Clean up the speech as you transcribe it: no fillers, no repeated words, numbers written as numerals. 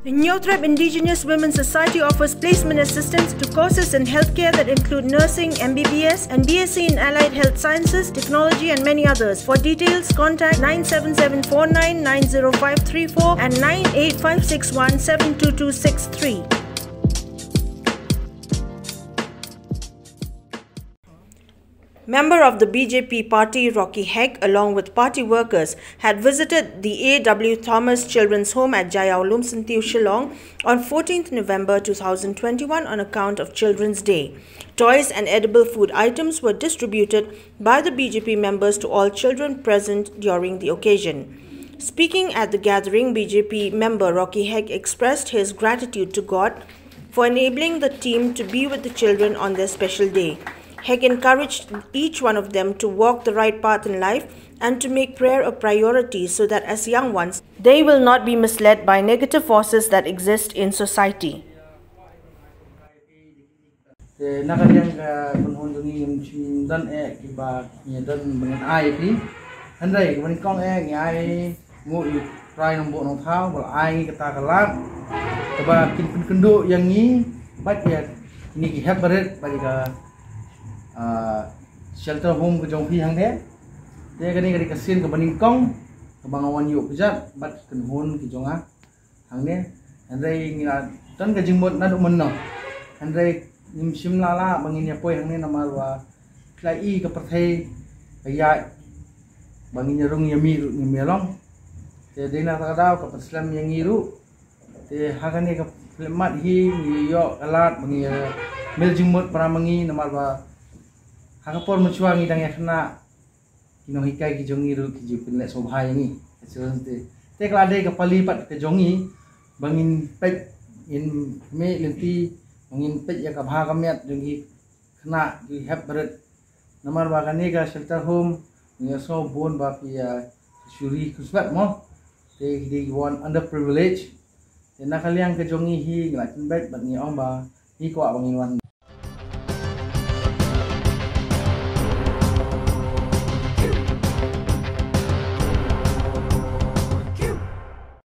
The Nyotreb Indigenous Women's Society offers placement assistance to courses in healthcare that include nursing, MBBS, and BSc in Allied Health Sciences, Technology, and many others. For details, contact 97749-90534 and 98561-72263. Member of the BJP party Rocky Hegg, along with party workers, had visited the A.W. Thomas Children's Home at Jaya Ulum Sintiu, Shillong on 14th November 2021 on account of Children's Day. Toys and edible food items were distributed by the BJP members to all children present during the occasion. Speaking at the gathering, BJP member Rocky Hegg expressed his gratitude to God for enabling the team to be with the children on their special day. Hegg encouraged each one of them to walk the right path in life and to make prayer a priority so that as young ones, they will not be misled by negative forces that exist in society. Shelter home ke jong pi hang de dia kani kadi kasin ke baningkong ke bangawan yuk kejat bat ken hon ke jong hang de andai ngira tan ke jingmot na do menno andai nim sim lala bangin ya poi hang ne nama wa lai ke perthai ya bangin ya rung yami ni melong te dina ta daw ke perslam yang ngiru te hagani ke flemat hi yo alat bangin mel jingmot para mangi nama wa Hangapor mencuangi dang yang kena kino hikai ki jongi ru ki jupin lek sobha yangi sesuatu te kelade ke palipat ke jongi bangin pek in me lenti bangin pek ya ka bha kamiat jongi kena di have berat namar bagani ka shelter home ni so bon ba pi syuri kusbat mo te di one underprivileged te nakaliang ke jongi hi nglatin baik bat ni ong ba hi ko bangin wan